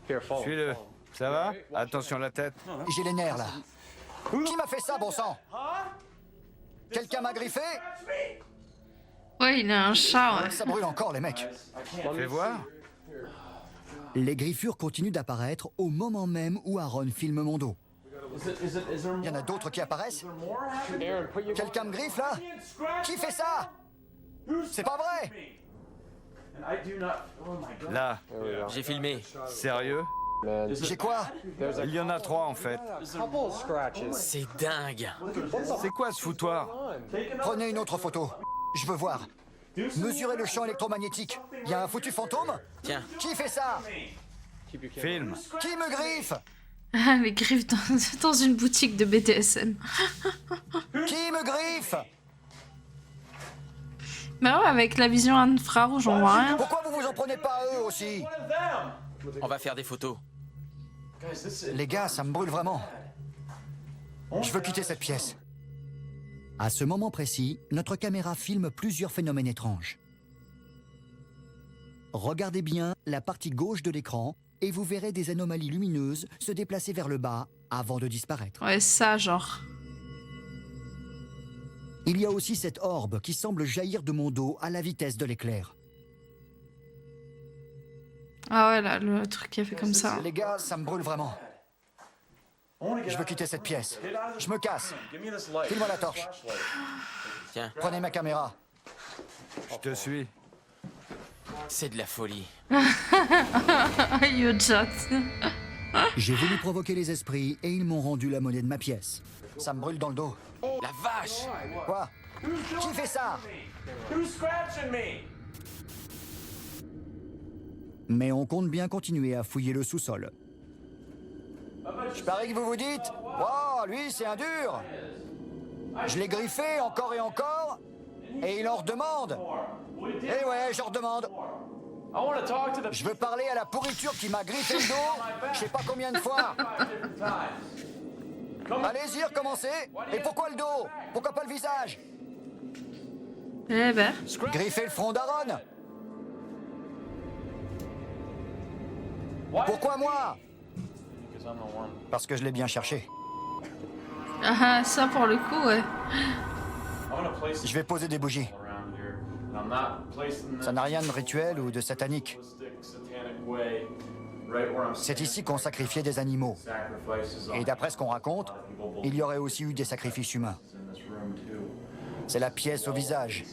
Suis-le. Ça va? Attention la tête. J'ai les nerfs là. Qui m'a fait ça, bon sang? Quelqu'un m'a griffé? Ouais, il a un chat, ouais. Ça brûle encore, les mecs. Fais voir. Les griffures continuent d'apparaître au moment même où Aaron filme mon dos. Il y en a d'autres qui apparaissent? Quelqu'un me griffe, là? Qui fait ça? C'est pas vrai! Là. J'ai filmé. Sérieux? J'ai quoi? Il y en a 3 en fait. C'est dingue. C'est quoi ce foutoir? Prenez une autre photo. Je veux voir. Mesurez le champ électromagnétique. Il y a un foutu fantôme? Tiens. Qui fait ça? Filme. Qui me griffe? Ah, les griffes dans une boutique de BDSM. Qui me griffe? Bah ouais, avec la vision infrarouge, on voit rien. Pourquoi vous vous en prenez pas à eux aussi? On va faire des photos. Les gars, ça me brûle vraiment. Je veux quitter cette pièce. À ce moment précis, notre caméra filme plusieurs phénomènes étranges. Regardez bien la partie gauche de l'écran et vous verrez des anomalies lumineuses se déplacer vers le bas avant de disparaître. Ouais, ça, genre. Il y a aussi cette orbe qui semble jaillir de mon dos à la vitesse de l'éclair. Ah ouais, là, le truc qui a fait comme ça. Les gars, ça me brûle vraiment. Je veux quitter cette pièce. Je me casse. File-moi la torche. Tiens. Prenez ma caméra. Je te suis. C'est de la folie. You chat. J'ai voulu provoquer les esprits et ils m'ont rendu la monnaie de ma pièce. Ça me brûle dans le dos. La vache! Quoi? Qui fait ça? Mais on compte bien continuer à fouiller le sous-sol. Je parie que vous vous dites, wow, lui c'est un dur. Je l'ai griffé encore et encore, et il en redemande. Eh ouais, j'en redemande. Je veux parler à la pourriture qui m'a griffé le dos, je sais pas combien de fois. Allez-y, recommencez. Et pourquoi le dos? Pourquoi pas le visage? Eh ben. Griffer le front d'Aaron. Pourquoi moi? Parce que je l'ai bien cherché. Ah, ça pour le coup, ouais. Je vais poser des bougies. Ça n'a rien de rituel ou de satanique. C'est ici qu'on sacrifiait des animaux. Et d'après ce qu'on raconte, il y aurait aussi eu des sacrifices humains. C'est la pièce au visage.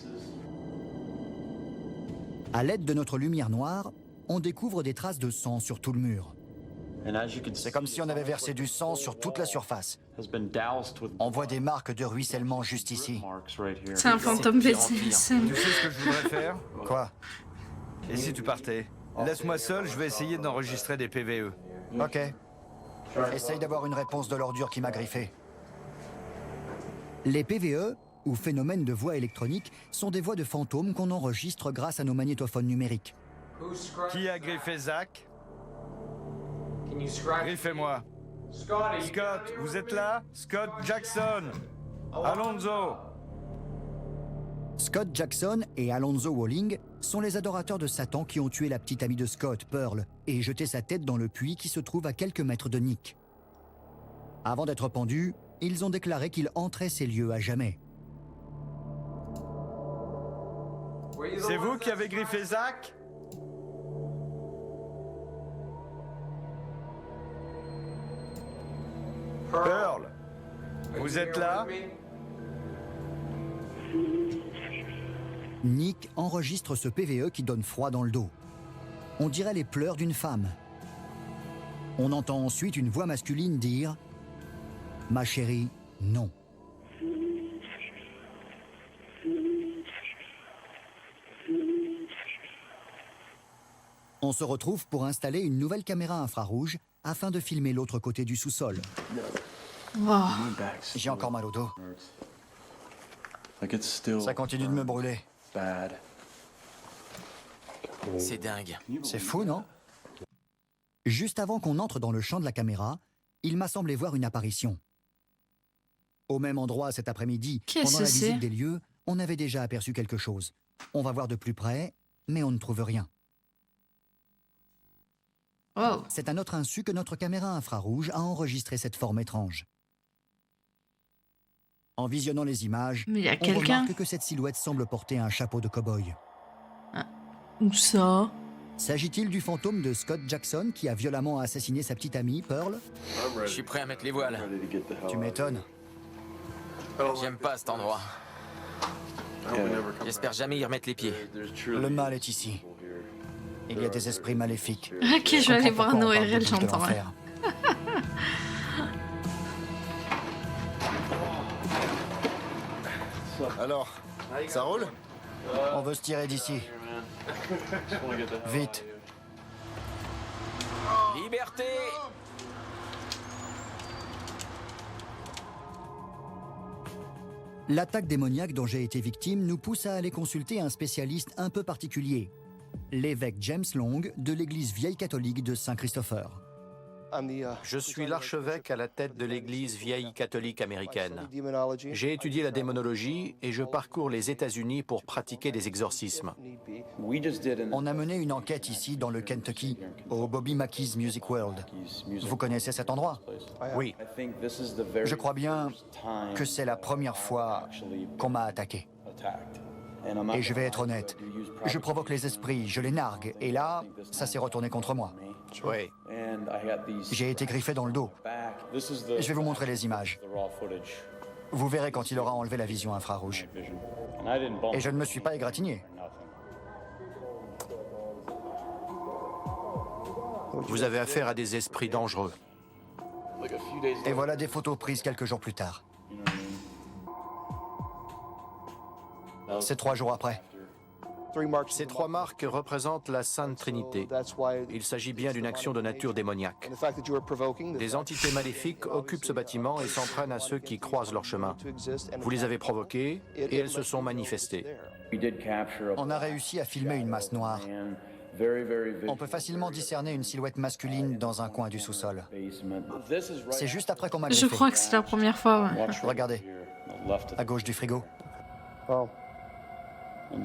À l'aide de notre lumière noire, on découvre des traces de sang sur tout le mur. C'est comme si on avait versé du sang sur toute la surface. On voit des marques de ruissellement juste ici. C'est un fantôme BDSM. Tu sais ce que je voudrais faire? Quoi? Et si tu partais? Laisse-moi seul, je vais essayer d'enregistrer des PVE. Ok. Essaye d'avoir une réponse de l'ordure qui m'a griffé. Les PVE, ou phénomènes de voix électroniques, sont des voix de fantômes qu'on enregistre grâce à nos magnétophones numériques. Qui a griffé Zach? Griffez-moi. Scott, vous êtes là? Scott Jackson. Alonzo. Scott Jackson et Alonzo Walling sont les adorateurs de Satan qui ont tué la petite amie de Scott, Pearl, et jeté sa tête dans le puits qui se trouve à quelques mètres de Nick. Avant d'être pendus, ils ont déclaré qu'ils entraient ces lieux à jamais. C'est vous qui avez griffé Zach? Pearl, vous êtes là? Nick enregistre ce PVE qui donne froid dans le dos. On dirait les pleurs d'une femme. On entend ensuite une voix masculine dire « Ma chérie, non ». On se retrouve pour installer une nouvelle caméra infrarouge afin de filmer l'autre côté du sous-sol. Wow. J'ai encore mal au dos. Ça continue de me brûler. C'est dingue. C'est fou, non? Juste avant qu'on entre dans le champ de la caméra, il m'a semblé voir une apparition. Au même endroit cet après-midi, pendant la visite des lieux, on avait déjà aperçu quelque chose. On va voir de plus près, mais on ne trouve rien. Oh. C'est à notre insu que notre caméra infrarouge a enregistré cette forme étrange. En visionnant les images, Mais il y a on quelqu'un. remarque que cette silhouette semble porter un chapeau de cow-boy. Où ça? S'agit-il du fantôme de Scott Jackson qui a violemment assassiné sa petite amie, Pearl? Je suis prêt à mettre les voiles. Tu m'étonnes. J'aime pas cet endroit. J'espère jamais y remettre les pieds. Le mal est ici. Il y a des esprits maléfiques. Ok, je vais aller comprends voir un pourquoi on parle de ORL, bouche de j'entends. Ouais. l'enfer. Alors, ça roule? On veut se tirer d'ici. Vite. Liberté! L'attaque démoniaque dont j'ai été victime nous pousse à aller consulter un spécialiste un peu particulier, l'évêque James Long de l'église vieille catholique de Saint-Christopher. Je suis l'archevêque à la tête de l'église vieille catholique américaine. J'ai étudié la démonologie et je parcours les États-Unis pour pratiquer des exorcismes. On a mené une enquête ici dans le Kentucky, au Bobby Mackey's Music World. Vous connaissez cet endroit? Oui. Je crois bien que c'est la première fois qu'on m'a attaqué. Et je vais être honnête, je provoque les esprits, je les nargue, et là, ça s'est retourné contre moi. Oui. J'ai été griffé dans le dos. Je vais vous montrer les images. Vous verrez quand il aura enlevé la vision infrarouge. Et je ne me suis pas égratigné. Vous avez affaire à des esprits dangereux. Et voilà des photos prises quelques jours plus tard. C'est 3 jours après. Ces 3 marques représentent la Sainte Trinité. Il s'agit bien d'une action de nature démoniaque. Des entités maléfiques occupent ce bâtiment et s'en prennent à ceux qui croisent leur chemin. Vous les avez provoquées et elles se sont manifestées. On a réussi à filmer une masse noire. On peut facilement discerner une silhouette masculine dans un coin du sous-sol. C'est juste après qu'on m'a Je griffé. crois que c'est la première fois. Ouais. Regardez, à gauche du frigo.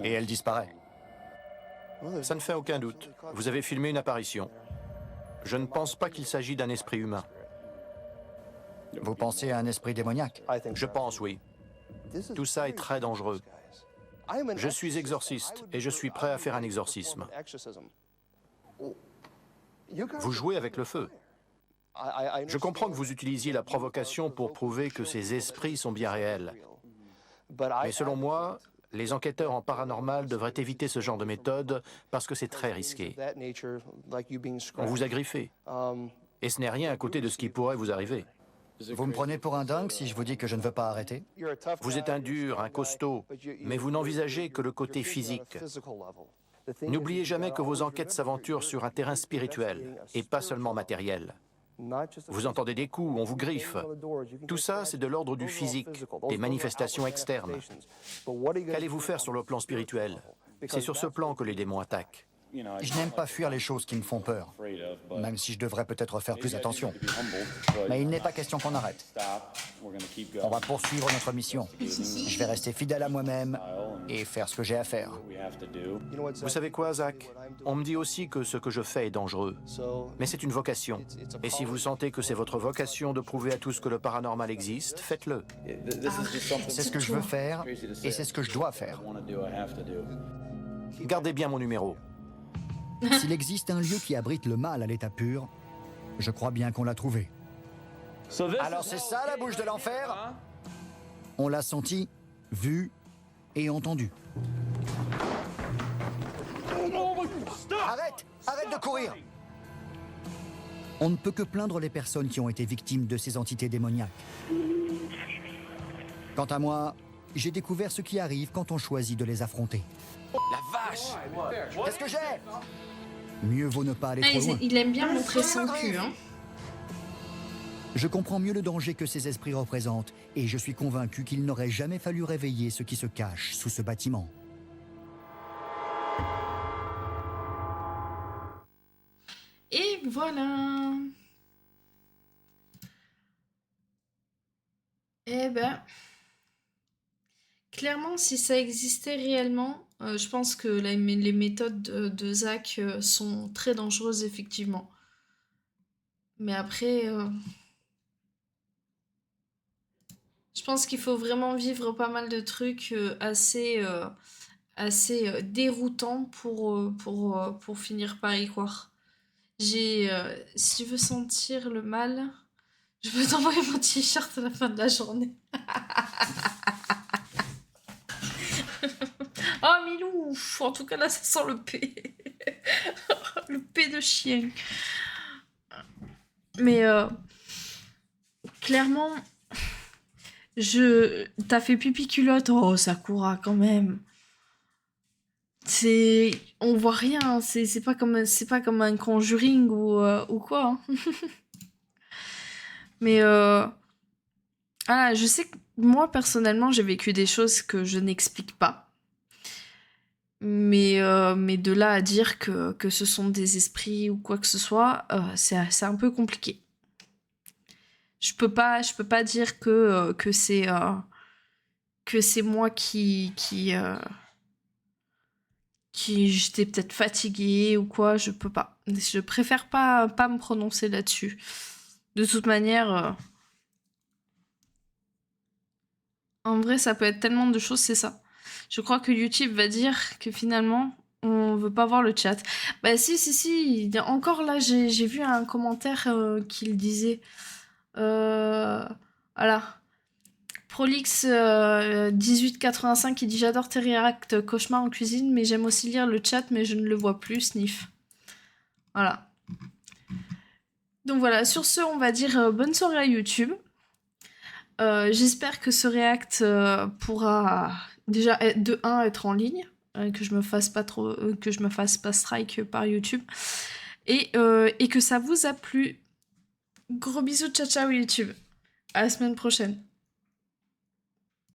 Et elle disparaît. Ça ne fait aucun doute. Vous avez filmé une apparition. Je ne pense pas qu'il s'agit d'un esprit humain. Vous pensez à un esprit démoniaque? Je pense, oui. Tout ça est très dangereux. Je suis exorciste et je suis prêt à faire un exorcisme. Vous jouez avec le feu. Je comprends que vous utilisiez la provocation pour prouver que ces esprits sont bien réels. Mais selon moi, les enquêteurs en paranormal devraient éviter ce genre de méthode parce que c'est très risqué. On vous a griffé. Et ce n'est rien à côté de ce qui pourrait vous arriver. Vous me prenez pour un dingue si je vous dis que je ne veux pas arrêter? Vous êtes un dur, un costaud, mais vous n'envisagez que le côté physique. N'oubliez jamais que vos enquêtes s'aventurent sur un terrain spirituel et pas seulement matériel. Vous entendez des coups, on vous griffe. Tout ça, c'est de l'ordre du physique, des manifestations externes. Qu'allez-vous faire sur le plan spirituel? C'est sur ce plan que les démons attaquent. Je n'aime pas fuir les choses qui me font peur, même si je devrais peut-être faire plus attention. Mais il n'est pas question qu'on arrête. On va poursuivre notre mission. Je vais rester fidèle à moi-même et faire ce que j'ai à faire. Vous savez quoi, Zach? On me dit aussi que ce que je fais est dangereux. Mais c'est une vocation. Et si vous sentez que c'est votre vocation de prouver à tous que le paranormal existe, faites-le. C'est ce que je veux faire et c'est ce que je dois faire. Gardez bien mon numéro. S'il existe un lieu qui abrite le mal à l'état pur, je crois bien qu'on l'a trouvé. Alors c'est ça la bouche de l'enfer? On l'a senti, vu et entendu. Arrête! Arrête de courir! On ne peut que plaindre les personnes qui ont été victimes de ces entités démoniaques. Quant à moi, j'ai découvert ce qui arrive quand on choisit de les affronter. La vache! Qu'est-ce que j'ai? Mieux vaut ne pas aller Ah, trop loin. il aime bien montrer son cul. Hein. Je comprends mieux le danger que ces esprits représentent et je suis convaincu qu'il n'aurait jamais fallu réveiller ce qui se cache sous ce bâtiment. Et voilà. Eh ben, clairement, si ça existait réellement, je pense que les méthodes de Zach sont très dangereuses, effectivement. Mais après, je pense qu'il faut vraiment vivre pas mal de trucs assez déroutants pour finir par y croire. Si je veux sentir le mal, je peux t'envoyer mon t-shirt à la fin de la journée. Oh Milou, en tout cas là ça sent le P. Le P de chien. Mais clairement, t'as fait pipi culotte. Oh Sakura quand même. On voit rien. C'est pas comme un Conjuring ou quoi. Hein. Mais voilà, je sais que moi personnellement j'ai vécu des choses que je n'explique pas. Mais de là à dire que ce sont des esprits ou quoi que ce soit, c'est un peu compliqué. Je peux pas dire que c'est moi qui j'étais peut-être fatiguée ou quoi, je peux pas. Je préfère pas me prononcer là-dessus. De toute manière, en vrai, ça peut être tellement de choses, c'est ça. Je crois que YouTube va dire que finalement, on veut pas voir le chat. Bah si. Encore là, j'ai vu un commentaire qui le disait. Voilà. Prolix 1885 qui dit j'adore tes réacts cauchemar en cuisine, mais j'aime aussi lire le chat, mais je ne le vois plus, sniff. Voilà. Donc voilà, sur ce, on va dire bonne soirée à YouTube. J'espère que ce react pourra déjà de 1 être en ligne, que je me fasse pas strike par YouTube, et que ça vous a plu. Gros bisous, ciao ciao YouTube. À la semaine prochaine.